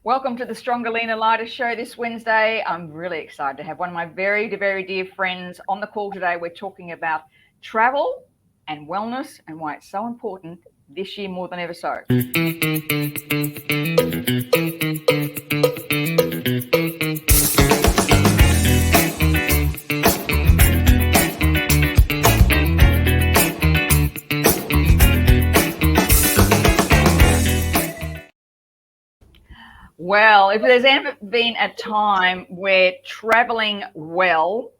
Welcome to the Stronger, Leaner, Lighter show this Wednesday. I'm really excited to have one of my very, very dear friends on the call today. We're talking about travel and wellness and why it's so important this year more than ever so. Well, if there's ever been a time where traveling well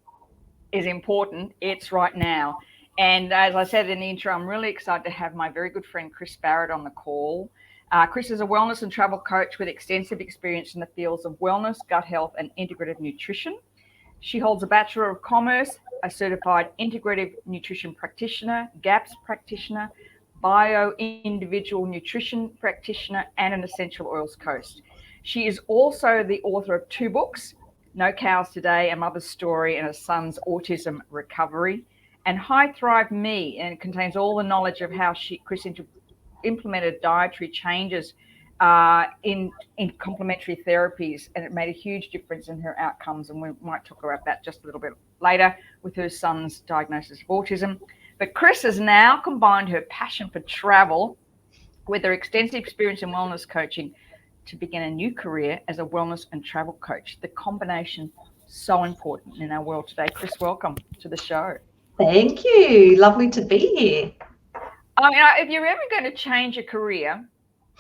is important, it's right now. And as I said in the intro, I'm really excited to have my very good friend Kris Barrett on the call. Kris is a wellness and travel coach with extensive experience in the fields of wellness, gut health, and integrative nutrition. She holds a Bachelor of Commerce, a certified integrative nutrition practitioner, GAPS practitioner, bio individual nutrition practitioner, and an essential oils coach. She is also the author of 2 books, No Cows Today, A Mother's Story and a Son's Autism Recovery, and High Thrive Me, and it contains all the knowledge of how Kris implemented dietary changes in complementary therapies, and it made a huge difference in her outcomes, and we might talk about that just a little bit later with her son's diagnosis of autism. But Kris has now combined her passion for travel with her extensive experience in wellness coaching to begin a new career as a wellness and travel coach. The combination so important in our world today. Kris, welcome to the show. Thank you. Lovely to be here. If you're ever going to change a career,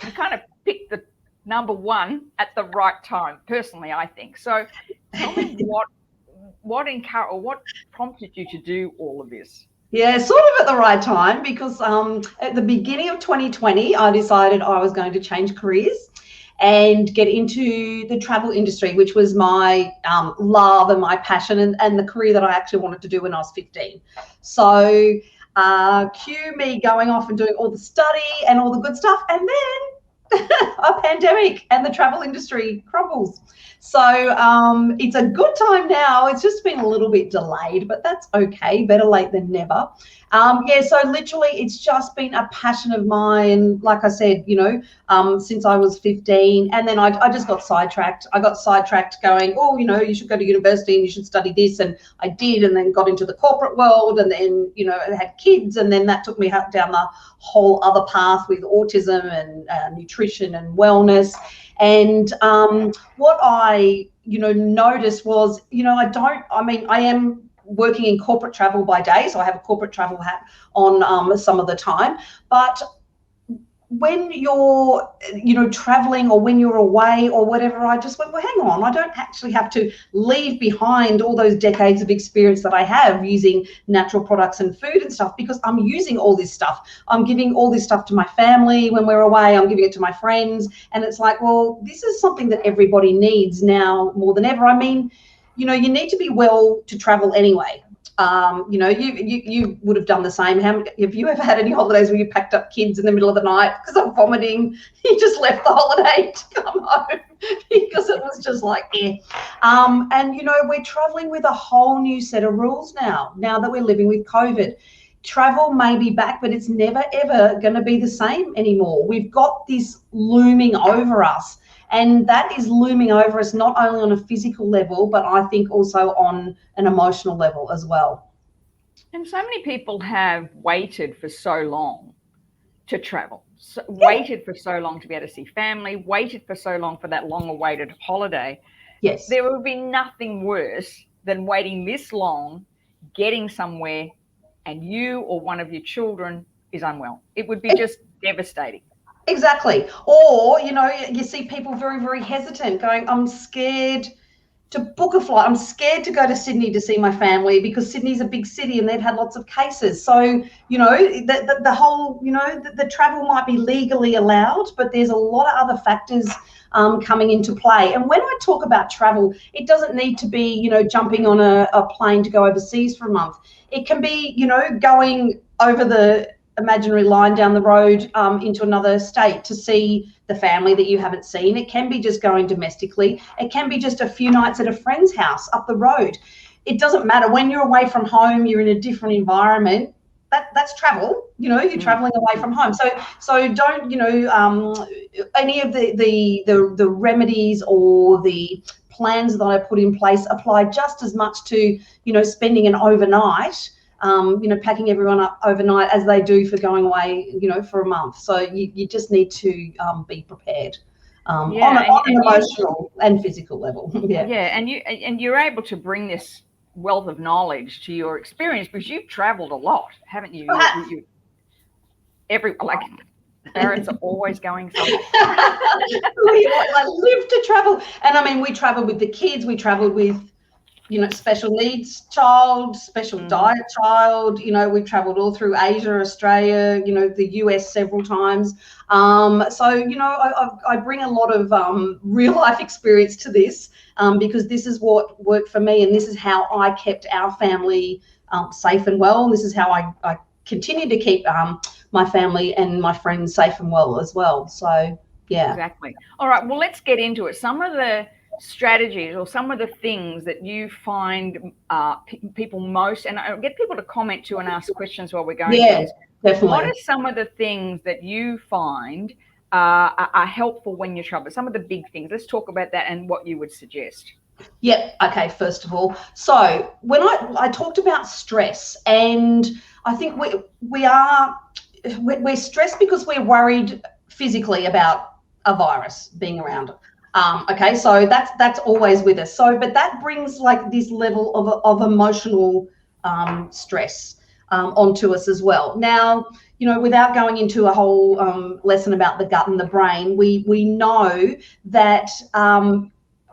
you kind of pick the number one at the right time, personally, I think. So tell me what prompted you to do all of this? Yeah, sort of at the right time, because at the beginning of 2020, I decided I was going to change careers and get into the travel industry, which was my love and my passion and the career that I actually wanted to do when I was 15. So cue me going off and doing all the study and all the good stuff, and then a pandemic and the travel industry crumbles. So it's a good time now. It's just been a little bit delayed, but that's okay. Better late than never. So literally it's just been a passion of mine, like I said, since I was 15. And then I just got sidetracked. I got sidetracked going, you should go to university and you should study this. And I did, and then got into the corporate world, and then, I had kids. And then that took me down the whole other path with autism and nutrition and wellness. And what I, noticed was, I am working in corporate travel by day, so I have a corporate travel hat on some of the time. But when you're, traveling, or when you're away or whatever, I just went, well, hang on, I don't actually have to leave behind all those decades of experience that I have using natural products and food and stuff, because I'm using all this stuff. I'm giving all this stuff to my family when we're away. I'm giving it to my friends. And it's like, well, this is something that everybody needs now more than ever. I mean, you need to be well to travel anyway. You would have done the same. Have you ever had any holidays where you packed up kids in the middle of the night because I'm vomiting? You just left the holiday to come home because it was just like, And, we're traveling with a whole new set of rules now that we're living with COVID. Travel may be back, but it's never, ever going to be the same anymore. We've got this looming over us. And that is looming over us not only on a physical level, but I think also on an emotional level as well. And so many people have waited for so long to travel, waited for so long to be able to see family, waited for so long for that long-awaited holiday. Yes. There would be nothing worse than waiting this long, getting somewhere, and you or one of your children is unwell. It would be just devastating. Exactly. Or, you see people very, very hesitant going, I'm scared to book a flight. I'm scared to go to Sydney to see my family because Sydney's a big city and they've had lots of cases. So, the whole, the travel might be legally allowed, but there's a lot of other factors coming into play. And when I talk about travel, it doesn't need to be, jumping on a plane to go overseas for a month. It can be, going over the imaginary line down the road into another state to see the family that you haven't seen. It can be just going domestically. It can be just a few nights at a friend's house up the road. It doesn't matter. When you're away from home, you're in a different environment. that's travel, you're traveling away from home. So don't, any of the remedies or the plans that I put in place apply just as much to, spending an overnight, packing everyone up overnight as they do for going away, for a month. So you just need to be prepared on an emotional and physical level. And you're able to bring this wealth of knowledge to your experience because you've traveled a lot, haven't you? Parents are always going somewhere. I live to travel, and I mean, we traveled with the kids. We traveled with, special needs child, special diet child. We've traveled all through Asia, Australia, the US several times. So I bring a lot of real life experience to this. Because this is what worked for me, and this is how I kept our family safe and well. And this is how I continue to keep my family and my friends safe and well as well. So, yeah. Exactly. All right. Well, let's get into it. Some of the strategies or some of the things that you find people most, and I'll get people to comment too and ask questions while we're going through this. Definitely. What are some of the things that you find are helpful when you travel? Some of the big things. Let's talk about that and what you would suggest. Yep. Okay. First of all, so when I talked about stress, and I think we're stressed because we're worried physically about a virus being around. Okay. So that's always with us. So, but that brings like this level of emotional stress onto us as well. Now, without going into a whole lesson about the gut and the brain, we know that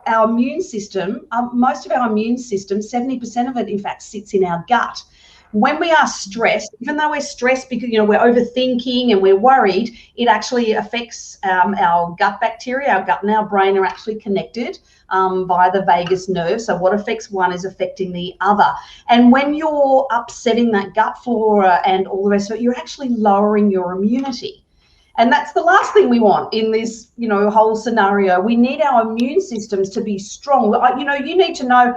our immune system, most of our immune system, 70% of it, in fact, sits in our gut. When we are stressed, even though we're stressed because, we're overthinking and we're worried, it actually affects our gut bacteria. Our gut and our brain are actually connected via the vagus nerve. So what affects one is affecting the other. And when you're upsetting that gut flora and all the rest of it, you're actually lowering your immunity. And that's the last thing we want in this, whole scenario. We need our immune systems to be strong. You need to know,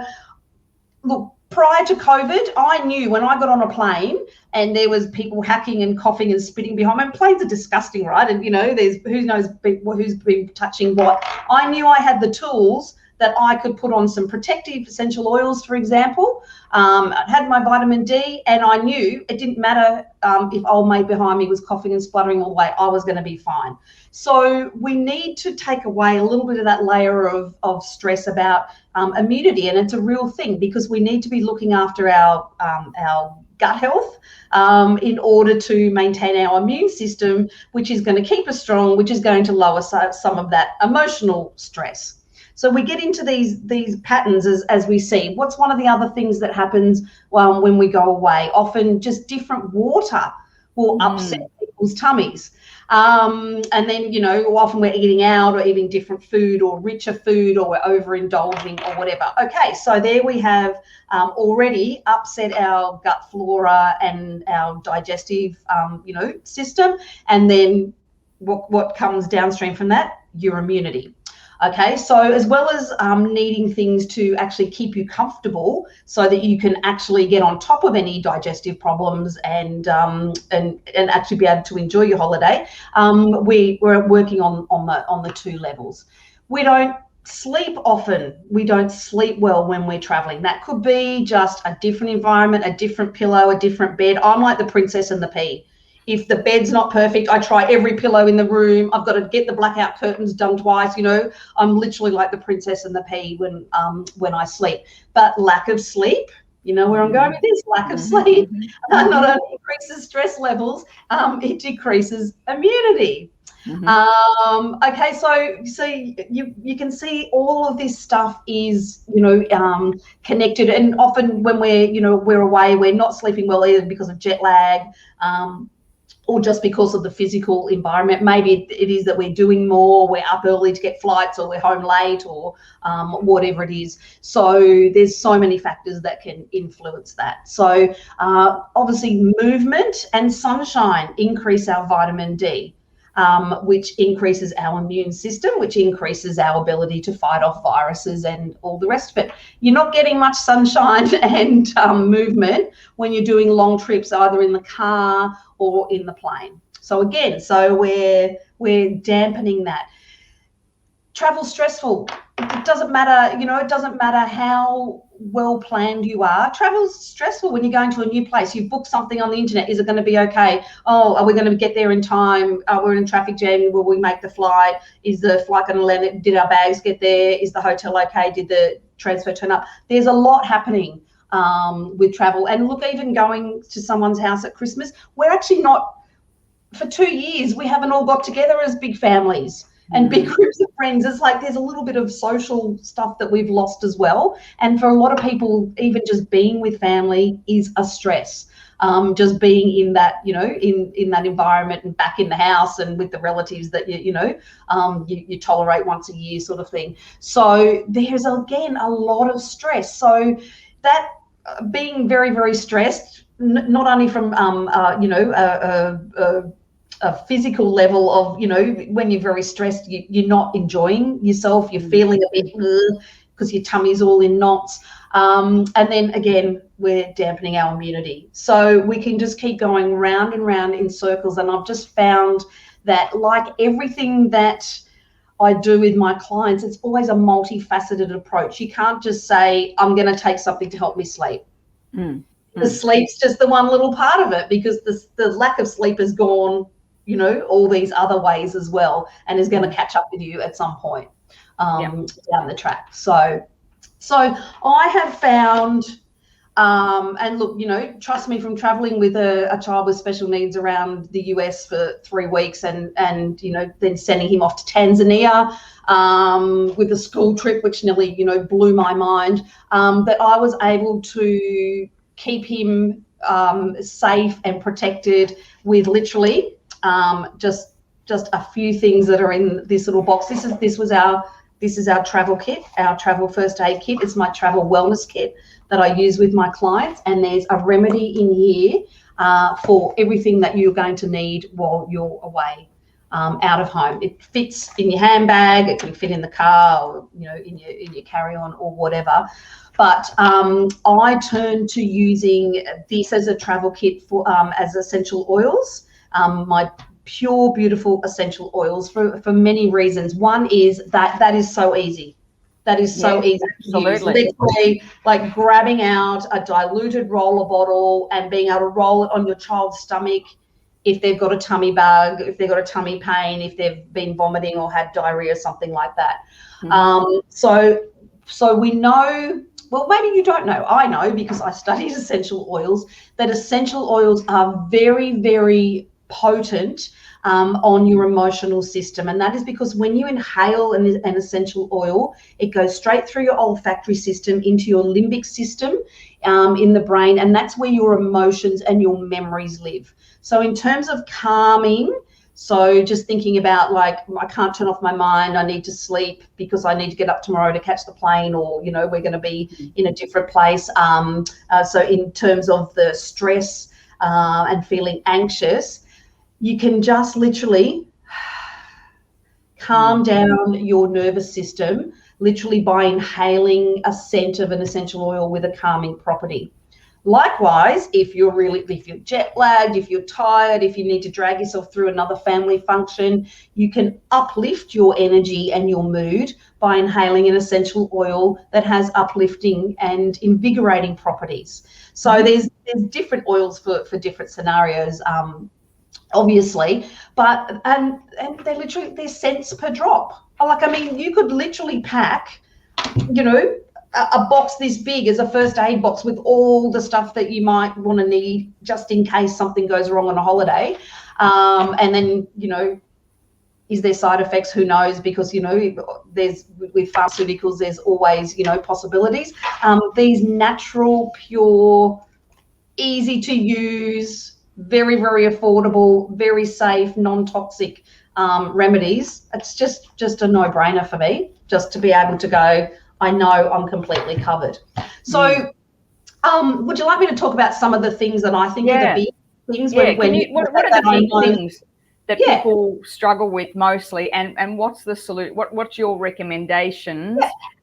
look, prior to COVID, I knew when I got on a plane and there was people hacking and coughing and spitting behind me. Planes are disgusting, right? And, there's who knows who's been touching what. I knew I had the tools that I could put on some protective essential oils, for example. I had my vitamin D, and I knew it didn't matter if old mate behind me was coughing and spluttering all the way, I was going to be fine. So we need to take away a little bit of that layer of stress about immunity, and it's a real thing because we need to be looking after our gut health in order to maintain our immune system, which is going to keep us strong, which is going to lower some of that emotional stress. So we get into these patterns as we see. What's one of the other things that happens when we go away? Often just different water will upset people's tummies. And then, often we're eating out or eating different food or richer food, or we're overindulging or whatever. Okay, so there we have already upset our gut flora and our digestive, system. And then what comes downstream from that? Your immunity. Okay, so as well as needing things to actually keep you comfortable so that you can actually get on top of any digestive problems and actually be able to enjoy your holiday, we're working on the two levels. We don't sleep often. We don't sleep well when we're traveling. That could be just a different environment, a different pillow, a different bed. I'm like the princess and the pea. If the bed's not perfect, I try every pillow in the room. I've got to get the blackout curtains done twice. I'm literally like the princess and the pea when I sleep. But lack of sleep, where I'm going with this, lack of sleep not only increases stress levels, it decreases immunity. Okay, so you can see all of this stuff is connected, and often when we're away, we're not sleeping well either because of jet lag, or just because of the physical environment. Maybe it is that we're doing more, we're up early to get flights, or we're home late, or whatever it is. So there's so many factors that can influence that. So obviously movement and sunshine increase our vitamin D. which increases our immune system, which increases our ability to fight off viruses and all the rest of it. You're not getting much sunshine and movement when you're doing long trips, either in the car or in the plane. So again, we're dampening that. Travel's stressful. It doesn't matter, it doesn't matter how well planned you are. Travel's stressful when you're going to a new place. You book something on the internet. Is it going to be okay? Oh, are we going to get there in time? We're in traffic jam. Will we make the flight? Is the flight going to land? Did our bags get there? Is the hotel okay? Did the transfer turn up? There's a lot happening with travel. And look, even going to someone's house at Christmas, we're actually not, for 2 years, we haven't all got together as big families and big groups of friends. It's like there's a little bit of social stuff that we've lost as well. And for a lot of people, even just being with family is a stress. Just being in that, in that environment and back in the house and with the relatives that you tolerate once a year sort of thing. So there's, again, a lot of stress. So that being very, very stressed, not only from a physical level of, when you're very stressed, you're not enjoying yourself, you're feeling a bit because your tummy's all in knots. And then again, we're dampening our immunity. So we can just keep going round and round in circles. And I've just found that, like everything that I do with my clients, it's always a multifaceted approach. You can't just say, I'm going to take something to help me sleep. The sleep's just the one little part of it, because the lack of sleep has gone, all these other ways as well, and is going to catch up with you at some point down the track. So I have found, and look, trust me, from traveling with a child with special needs around the US for 3 weeks and then sending him off to Tanzania with a school trip, which nearly, blew my mind, that I was able to keep him safe and protected with literally just a few things that are in this little box. This is our travel kit, our travel first aid kit. It's my travel wellness kit that I use with my clients, and there's a remedy in here for everything that you're going to need while you're away out of home. It fits in your handbag, it can fit in the car, or in your carry-on or whatever. But I turn to using this as a travel kit for as essential oils, my pure, beautiful essential oils for many reasons. One is that is so easy. That is so easy to use. Literally, like grabbing out a diluted roller bottle and being able to roll it on your child's stomach if they've got a tummy bug, if they've got a tummy pain, if they've been vomiting or had diarrhea, something like that. So we know. Well, maybe you don't know. I know, because I studied essential oils, that essential oils are very, very potent on your emotional system. And that is because when you inhale an essential oil, it goes straight through your olfactory system into your limbic system in the brain. And that's where your emotions and your memories live. So in terms of calming, so just thinking about, like, I can't turn off my mind, I need to sleep because I need to get up tomorrow to catch the plane, or, we're going to be in a different place. So in terms of the stress and feeling anxious, you can just literally calm down your nervous system, literally by inhaling a scent of an essential oil with a calming property. Likewise, if you're jet lagged, if you're tired, if you need to drag yourself through another family function, you can uplift your energy and your mood by inhaling an essential oil that has uplifting and invigorating properties. So there's different oils for different scenarios, obviously, but and they're literally, they're cents per drop. Like, I mean, you could literally pack, a box this big as a first aid box with all the stuff that you might want to need just in case something goes wrong on a holiday. And then, is there side effects? Who knows? Because, there's, with pharmaceuticals, there's always, possibilities. These natural, pure, easy to use, very, very affordable, very safe, non-toxic remedies. It's just a no-brainer for me, just to be able to go, I know I'm completely covered. So would you like me to talk about some of the things that I think are the big things? What are the big things that people struggle with mostly, and what's the solution? What's your recommendations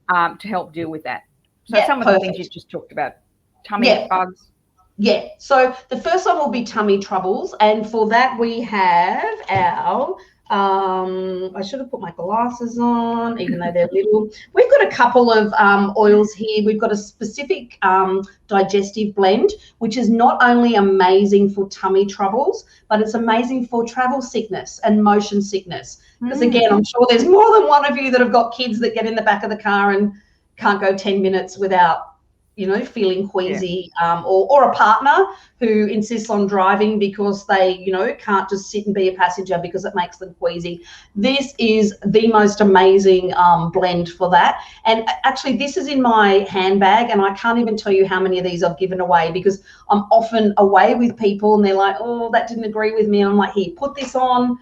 to help deal with that? So some of the things you just talked about, tummy bugs. Yeah, so the first one will be tummy troubles, and for that we have our I should have put my glasses on, even though they're little. We've got a couple of oils here. We've got a specific digestive blend, which is not only amazing for tummy troubles, but it's amazing for travel sickness and motion sickness. Because again, I'm sure there's more than one of you that have got kids that get in the back of the car and can't go 10 minutes without, you know, feeling queasy, or a partner who insists on driving because they, you know, can't just sit and be a passenger because it makes them queasy. This is the most amazing blend for that. And actually, this is in my handbag, and I can't even tell you how many of these I've given away because I'm often away with people and they're like, oh, that didn't agree with me. And I'm like, here, put this on.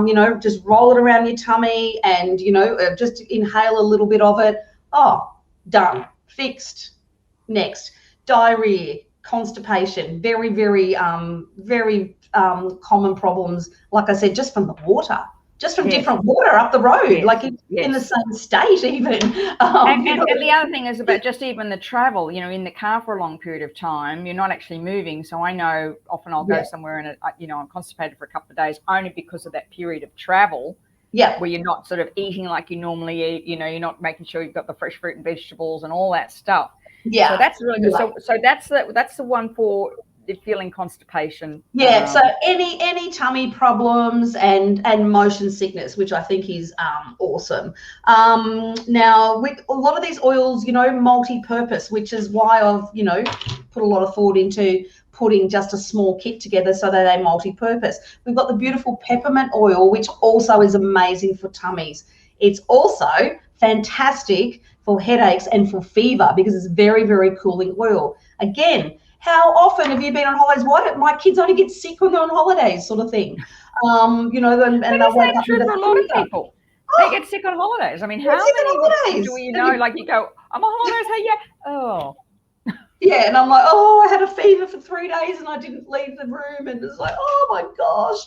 You know, just roll it around your tummy and, you know, just inhale a little bit of it. Oh, done, fixed. Next, diarrhea, constipation, very, very, very common problems. Like I said, just from the water, just from different water up the road, like in the same state even. And the other thing is about just even the travel, you know, in the car for a long period of time, you're not actually moving. So I know often I'll go somewhere and, you know, I'm constipated for a couple of days only because of that period of travel. Where you're not sort of eating like you normally eat, you know, you're not making sure you've got the fresh fruit and vegetables and all that stuff. So that's really good. So that's the one for feeling constipation. So any tummy problems and motion sickness, which I think is awesome. Now with a lot of these oils, you know, multi-purpose, which is why I've, you know, put a lot of thought into putting just a small kit together so that they're multi-purpose. We've got the beautiful peppermint oil, which also is amazing for tummies. It's also fantastic for headaches and for fever because it's very, very cooling oil. Again, how often have you been on holidays? Why don't my kids only get sick when they're on holidays, sort of thing? You know, and they'll wake up with a lot of people. They get sick on holidays. I mean, how many do you know? Like you go, I'm on holidays. Hey, yeah, and I'm like, oh, I had a fever for 3 days and I didn't leave the room, and it's like, oh my gosh.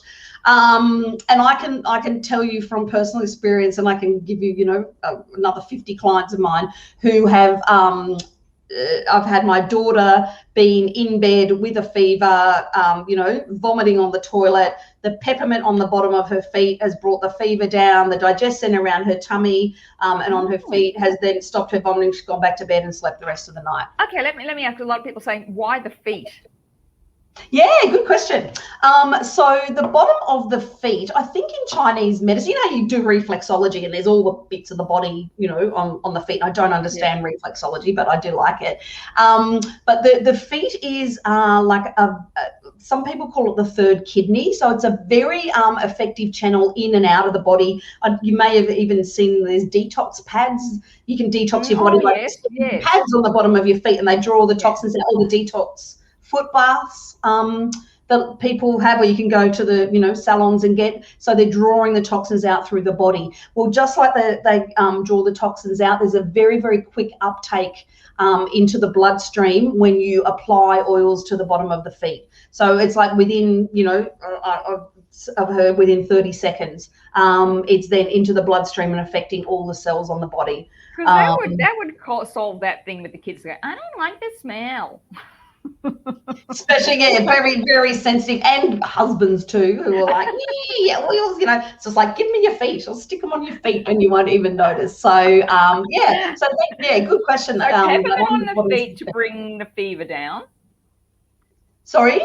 And I can tell you from personal experience, and I can give you, you know, another 50 clients of mine who have. I've had my daughter being in bed with a fever, you know, vomiting on the toilet. The peppermint on the bottom of her feet has brought the fever down. The digestion around her tummy and on her feet has then stopped her vomiting. She's gone back to bed and slept the rest of the night. Okay, let me ask. A lot of people saying, why the feet? Yeah, good question. So the bottom of the feet, I think in Chinese medicine, you know, you do reflexology and there's all the bits of the body, you know, on the feet. I don't understand reflexology, but I do like it. But the feet is like some people call it the third kidney. So it's a very effective channel in and out of the body. You may have even seen there's detox pads. You can detox your body pads on the bottom of your feet, and they draw all the toxins out, all the detox foot baths that people have, where you can go to the, you know, salons and get, so they're drawing the toxins out through the body. Well, just like they draw the toxins out, there's a very, very quick uptake into the bloodstream when you apply oils to the bottom of the feet. So it's like within, you know, of her within 30 seconds, it's then into the bloodstream and affecting all the cells on the body. Because that would solve that thing with the kids go, I don't like the smell. Especially, very, very sensitive, and husbands too, who are like, oils, you know, it's just like, give me your feet, I'll stick them on your feet and you won't even notice. So good question. So peppermint on the feet to bring the fever down. Sorry?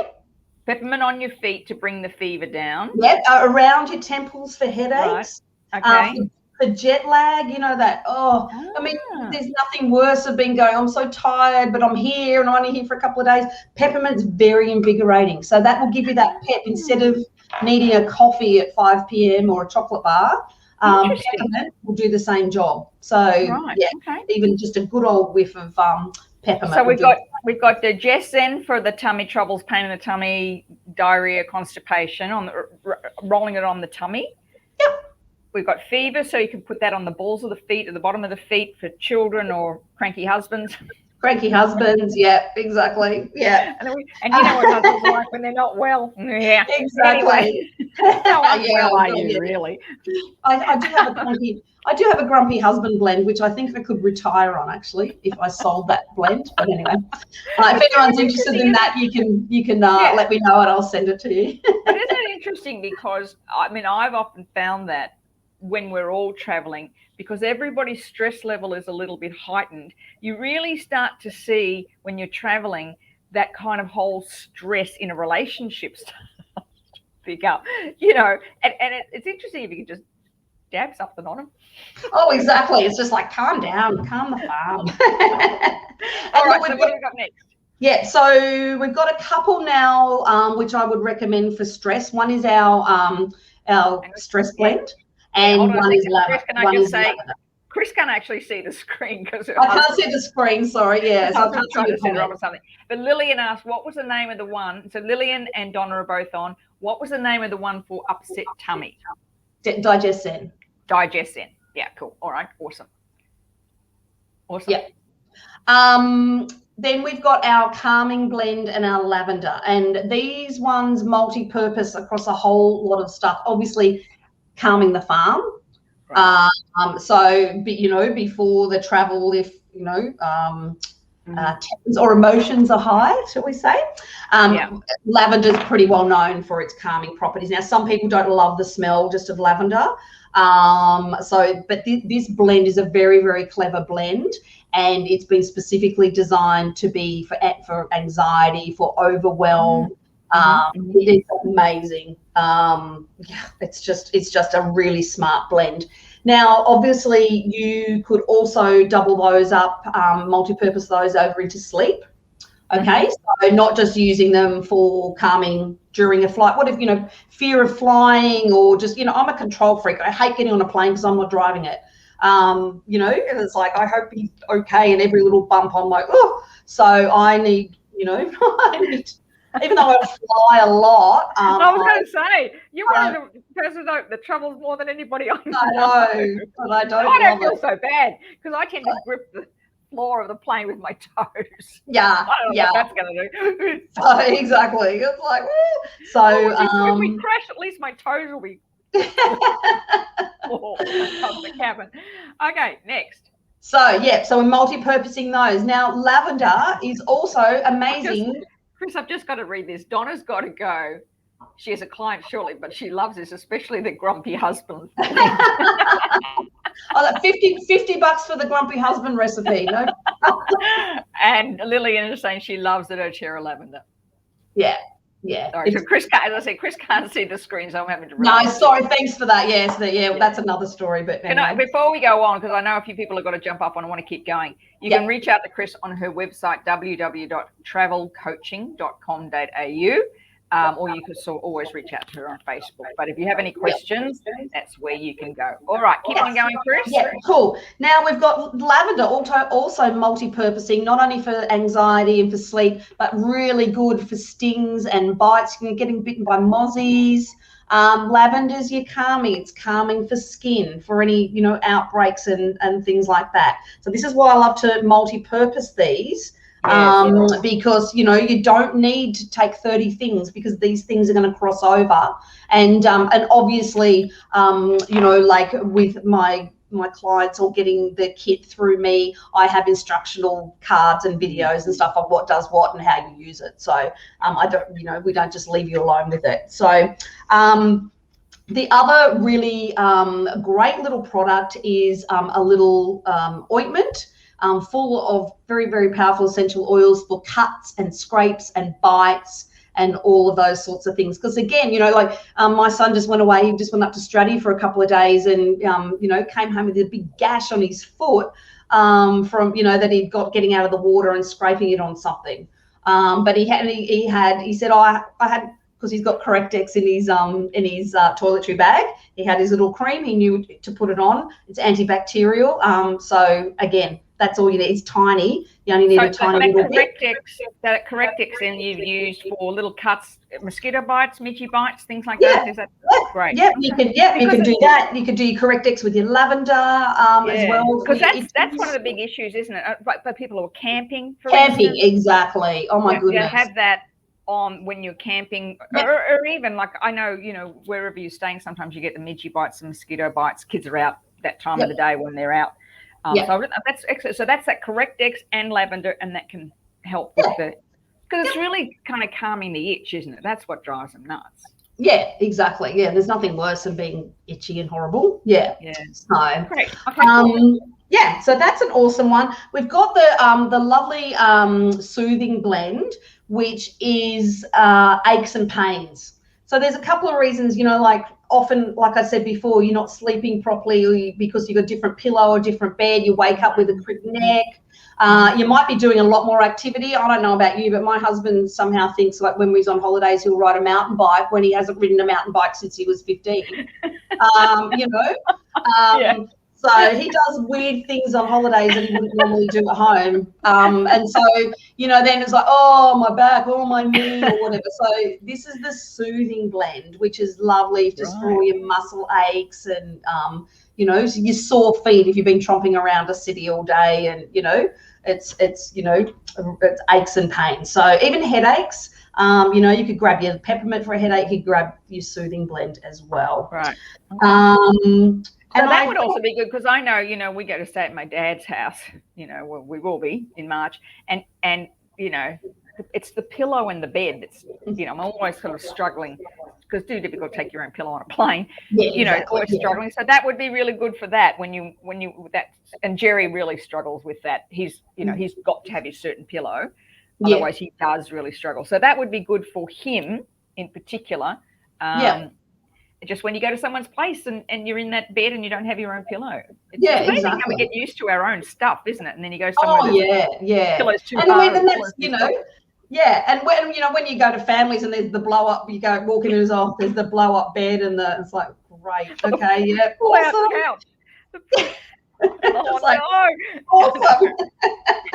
Peppermint on your feet to bring the fever down. Yep, around your temples for headaches. Right. Okay. For jet lag, you know, that, I mean, there's nothing worse than being going, I'm so tired, but I'm here and I'm only here for a couple of days. Peppermint's very invigorating. So that will give you that pep instead of needing a coffee at 5 p.m. or a chocolate bar. Peppermint will do the same job. So, even just a good old whiff of peppermint. So we've got the Jess then for the tummy troubles, pain in the tummy, diarrhea, constipation, rolling it on the tummy. Yep. We've got fever, so you can put that on the balls of the feet, at the bottom of the feet for children or cranky husbands. Cranky husbands, yeah, exactly, yeah. And you know what husbands are like when they're not well. Yeah, Exactly. Anyway, how unwell are yeah. you, really? I do have a grumpy husband blend, which I think I could retire on, actually, if I sold that blend. But anyway, if anyone's interested in that, you can let me know and I'll send it to you. But isn't it interesting? Because I mean, I've often found that when we're all traveling, because everybody's stress level is a little bit heightened, you really start to see when you're traveling that kind of whole stress in a relationship start to pick up, and it's interesting if you can just dab something on them. Oh, exactly. It's just like, calm down, calm the farm. All right, so what do we got next? Yeah, so we've got a couple now, which I would recommend for stress. One is our stress blend. And one is lavender. Chris can't actually see the screen because I can't see the screen. Sorry, yeah. So I can't see the comment. Or something. But Lillian asked, "What was the name of the one?" So Lillian and Donna are both on. What was the name of the one for upset tummy? Digestin. Digestin. Yeah, cool. All right, awesome. Yeah. Then we've got our calming blend and our lavender, and these ones multi-purpose across a whole lot of stuff. Obviously, calming the farm. Right. So, before the travel, if tensions or emotions are high, shall we say? Lavender is pretty well known for its calming properties. Now, some people don't love the smell just of lavender. But this blend is a very, very clever blend, and it's been specifically designed to be for anxiety, for overwhelm. It is amazing. It's just a really smart blend. Now, obviously, you could also double those up, multi-purpose those over into sleep. Okay, so not just using them for calming during a flight. What if, fear of flying, or just, I'm a control freak. I hate getting on a plane because I'm not driving it. And it's like, I hope he's okay, and every little bump I'm like, oh, so I need, even though I fly a lot. I was going to say, you're one of the person that travels more than anybody I know. I know, but I don't feel so bad because I tend to grip the floor of the plane with my toes. Yeah, I don't know what that's going to do. So, exactly. It's like, so if we crash, at least my toes will be the cabin. Okay, next. So we're multi-purposing those. Now, lavender is also amazing. Chris, I've just got to read this. Donna's got to go. She has a client shortly, but she loves this, especially the grumpy husband. $50 for the grumpy husband recipe. No. And Lillian is saying she loves the doTERRA lavender. Yeah. Sorry, so Chris can't see the screen, so I'm having to. No, sorry. Thanks for that. Yes, that's another story. But anyway. Before we go on, because I know a few people have got to jump up and I want to keep going, you can reach out to Chris on her website, www.travelcoaching.com.au. Or you could always reach out to her on Facebook. But if you have any questions, that's where you can go. All right, keep on going, Chris. Yeah, cool. Now we've got lavender also multi-purposing, not only for anxiety and for sleep, but really good for stings and bites. You're getting bitten by mozzies. Lavender's your calming. It's calming for skin, for any outbreaks and things like that. So this is why I love to multi-purpose these. Because you don't need to take 30 things, because these things are going to cross over, and obviously like with my clients or getting the kit through me, I have instructional cards and videos and stuff of what does what and how you use it. So we don't just leave you alone with it. So the other really great little product is a little ointment full of very, very powerful essential oils for cuts and scrapes and bites and all of those sorts of things. Because again, my son just went away. He just went up to Straddie for a couple of days and, came home with a big gash on his foot from, that he'd got getting out of the water and scraping it on something. But he said, I had, because he's got Correctex in his toiletry bag. He had his little cream. He knew to put it on. It's antibacterial. So again, that's all you need. It's tiny. You only need So a tiny little bit. that Correctex then you've used for little cuts, mosquito bites, midgy bites, things like Yeah. that. Is that great? Yeah, you can do that. You could do your Correctex with your lavender as well. Because that's one of the big issues, isn't it? For people who are camping, for Camping, instance. exactly. Oh my goodness. You have that on when you're camping, or even like I know, wherever you're staying, sometimes you get the midgy bites and mosquito bites. Kids are out that time of the day when they're out. So that's excellent. So that's that Correctex and lavender, and that can help with because it's really kind of calming the itch, isn't it? That's what drives them nuts. Yeah, exactly. Yeah, there's nothing worse than being itchy and horrible. Yeah. So great. Okay. Cool. Yeah, so that's an awesome one. We've got the lovely soothing blend, which is aches and pains. So there's a couple of reasons, like often, like I said before, you're not sleeping properly because you've got a different pillow or different bed. You wake up with a crick neck. You might be doing a lot more activity. I don't know about you, but my husband somehow thinks like when he's on holidays, he'll ride a mountain bike when he hasn't ridden a mountain bike since he was 15. So he does weird things on holidays that he wouldn't normally do at home. And so, then it's like, oh, my back, oh, my knee or whatever. So this is the soothing blend, which is lovely just for all your muscle aches and, your sore feet if you've been tromping around a city all day and, it's aches and pains. So even headaches, you could grab your peppermint for a headache. You could grab your soothing blend as well. Right. And that would also be good because I know, we go to stay at my dad's house, well, we will be in March. And it's the pillow and the bed that's, I'm always sort of struggling because it's too difficult to take your own pillow on a plane, always struggling. So that would be really good for that when you and Jerry really struggles with that. He's got to have his certain pillow. Otherwise he does really struggle. So that would be good for him in particular. Just when you go to someone's place and you're in that bed and you don't have your own pillow. It's amazing how we get used to our own stuff, isn't it? And then you go somewhere. Pillow's too hard. And that's, and when you go to families and there's the blow up, you go walk in and there's the blow up bed and it's like, great, okay, yeah, pull out the couch. Like, no. Awesome.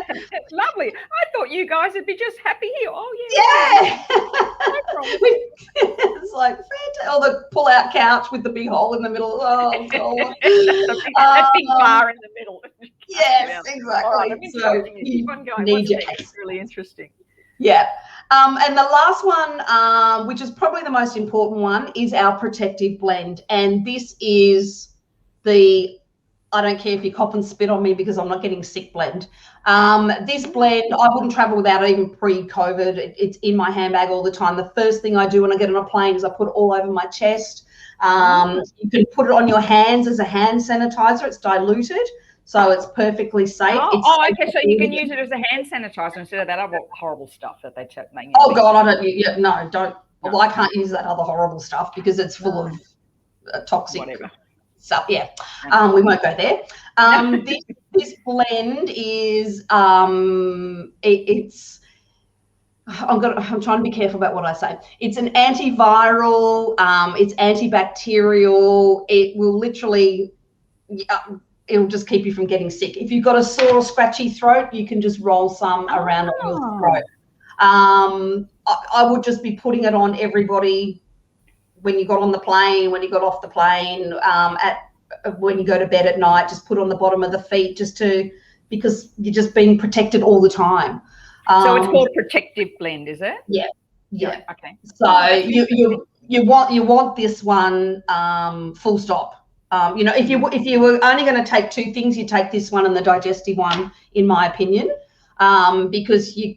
It's lovely. I thought you guys would be just happy here. Oh yeah. No problem. It's like or the pull-out couch with the big hole in the middle. Oh god. That big bar in the middle. Yes, exactly. So you need your It's really interesting. Yeah. And the last one, which is probably the most important one, is our protective blend. And this is I don't care if you cop and spit on me because I'm not getting sick blend. This blend, I wouldn't travel without it even pre-COVID. It's in my handbag all the time. The first thing I do when I get on a plane is I put it all over my chest. You can put it on your hands as a hand sanitizer. It's diluted, so it's perfectly safe. Okay. So you can use it as a hand sanitizer instead of that other horrible stuff that they make. Oh God, I don't. Yeah, no, don't. No. Well, I can't use that other horrible stuff because it's full of toxic. Whatever. So we won't go there. This blend is it's. I'm trying to be careful about what I say. It's an antiviral. It's antibacterial. It will literally. It'll just keep you from getting sick. If you've got a sore or scratchy throat, you can just roll some around on your throat. I would just be putting it on everybody. When you got on the plane, when you got off the plane, when you go to bed at night, just put on the bottom of the feet because you're just being protected all the time. So it's called protective blend, is it? Yeah. Okay. So you want this one full stop. If you were only going to take two things, you take this one and the digestive one, in my opinion, because you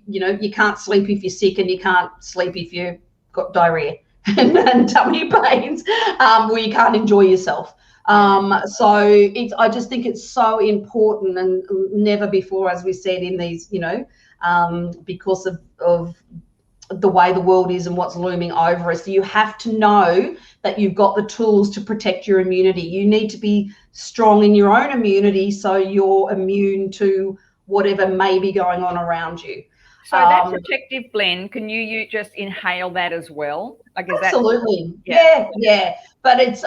can't sleep if you're sick and you can't sleep if you've got diarrhea. and tummy pains where you can't enjoy yourself. So I just think it's so important and never before, as we said, in these, because of the way the world is and what's looming over us, you have to know that you've got the tools to protect your immunity. You need to be strong in your own immunity so you're immune to whatever may be going on around you. So that protective blend, can you just inhale that as well? Like, is absolutely. Yeah. But it's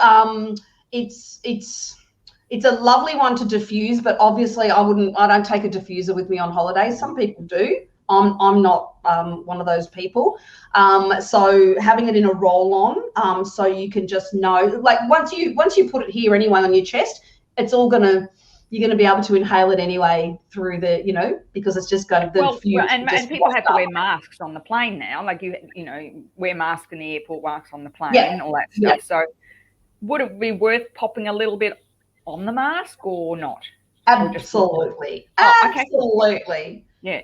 It's a lovely one to diffuse, but obviously I don't take a diffuser with me on holidays. Some people do. I'm not one of those people. So having it in a roll-on, so you can just know, like once you put it here anyway on your chest, it's all you're gonna be able to inhale it anyway through the, because it's just going to diffuse. And people have to wear masks on the plane now. Like wear masks in the airport, masks on the plane, all that stuff. So would it be worth popping a little bit on the mask or not? Absolutely. Absolutely. Yeah.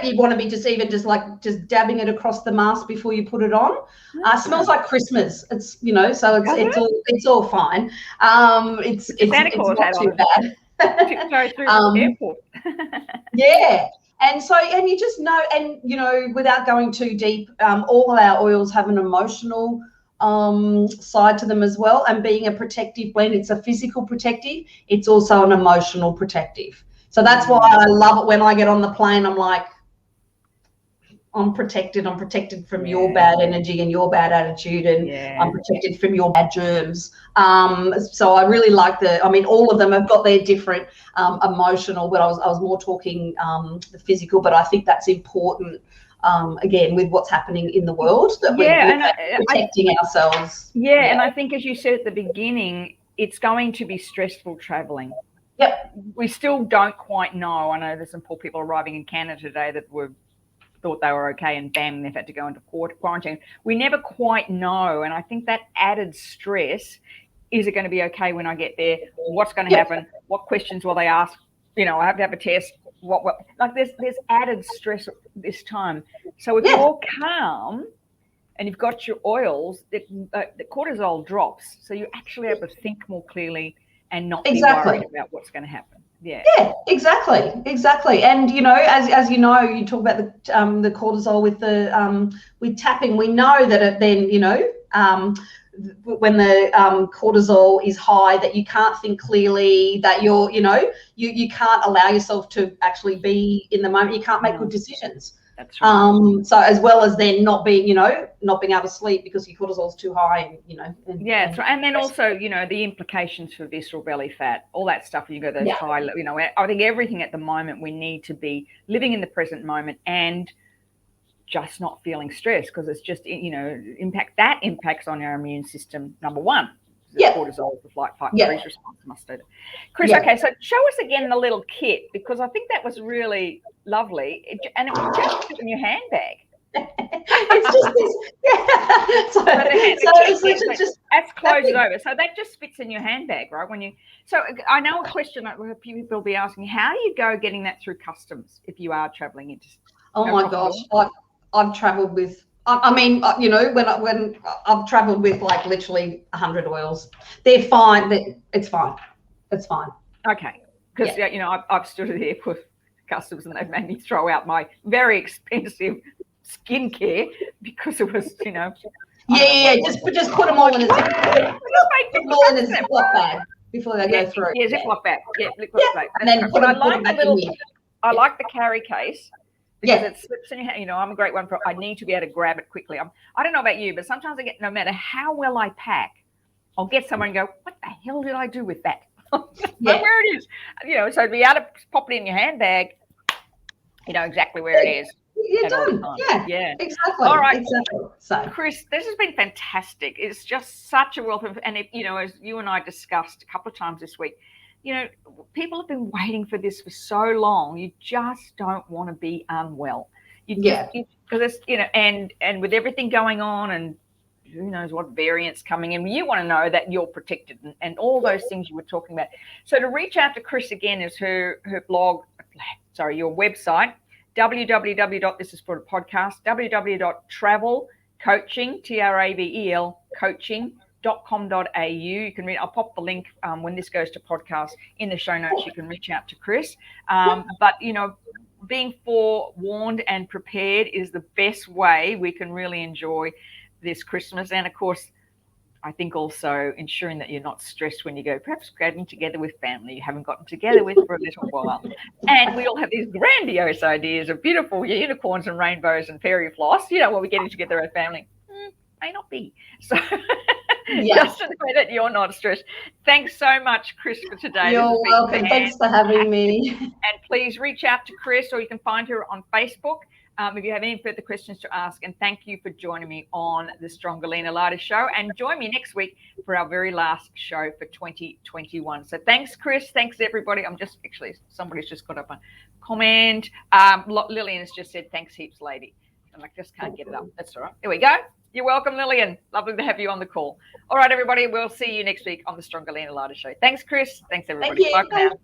You want to be just dabbing it across the mask before you put it on. Smells like Christmas. It's so it's all fine. It's not too bad. Through the airport. Yeah. And you just know, and without going too deep, all of our oils have an emotional side to them as well. And being a protective blend, it's a physical protective, it's also an emotional protective. So that's why I love it when I get on the plane. I'm like, I'm protected from your bad energy and your bad attitude, and I'm protected from your bad germs. So I really like all of them have got their different emotional, but I was more talking the physical, but I think that's important. Again, with what's happening in the world, that we're protecting ourselves. And I think, as you said at the beginning, it's going to be stressful traveling. Yep. We still don't quite know. I know there's some poor people arriving in Canada today that thought they were okay, and bam, they've had to go into quarantine. We never quite know, and I think that added stress, is it going to be okay when I get there? What's going to happen? What questions will they ask? I have to have a test. There's added stress this time. So if you're calm and you've got your oils, the cortisol drops, so you're actually able to think more clearly and not be worried about what's going to happen. Yeah, exactly. And as you talk about the cortisol with tapping. We know that it then when the cortisol is high, that you can't think clearly, that you can't allow yourself to actually be in the moment. You can't make good decisions. That's right. So as well as then not being able to sleep because your cortisol's too high, that's right. And then also, the implications for visceral belly fat, all that stuff. You go those high, I think everything at the moment, we need to be living in the present moment and just not feeling stressed, because it's just, impacts on our immune system, number one. Cortisol is the fight freeze response, must do that. Kris, okay, so show us again the little kit, because I think that was really lovely, and it was just in your handbag. It's just this, So just that's closes over, so that just fits in your handbag, right? So I know a question that people will be asking: how do you go getting that through customs if you are traveling into? Oh my gosh, I've travelled with. when I've travelled with like literally 100 oils, they're fine. It's fine. Okay, because I've stood at the airport customs and they've made me throw out my very expensive skincare because it was, just put them all in a Ziploc bag before they go through. Ziploc bag. And then I like the carry case. Because it slips in your hand. I'm a great one I need to be able to grab it quickly. I don't know about you, but sometimes no matter how well I pack, I'll get someone and go, what the hell did I do with that? Where it is. So to be able to pop it in your handbag, exactly where it is. You're done. Yeah, exactly. All right. Exactly. So, Kris, this has been fantastic. It's just such a wealth of, and as you and I discussed a couple of times this week, people have been waiting for this for so long. You just don't want to be unwell. Because it's, and with everything going on, and who knows what variants coming in, you want to know that you're protected and all those things you were talking about. So to reach out to Kris again is her your website, this is for the podcast, www.travelcoaching, TRAVEL coaching.com.au. You can read. I'll pop the link when this goes to podcast in the show notes. You can reach out to Kris. But being forewarned and prepared is the best way we can really enjoy this Christmas. And of course, I think also ensuring that you're not stressed when you go, perhaps getting together with family you haven't gotten together with for a little while. And we all have these grandiose ideas of beautiful unicorns and rainbows and fairy floss, when we're getting together as family. May not be. So Yes. Just to know that you're not stressed. Thanks so much, Kris, for today. You're welcome. Thanks for having me. And please reach out to Kris, or you can find her on Facebook if you have any further questions to ask. And thank you for joining me on the Stronger, Leaner, Lighter show. And join me next week for our very last show for 2021. So thanks, Kris. Thanks, everybody. Somebody's just got up a comment. Lillian has just said, thanks heaps, lady. And I just can't get it up. That's all right. Here we go. You're welcome, Lillian. Lovely to have you on the call. All right, everybody. We'll see you next week on the Stronger, Leaner, Lighter show. Thanks, Kris. Thanks, everybody. Thank you. Bye for now.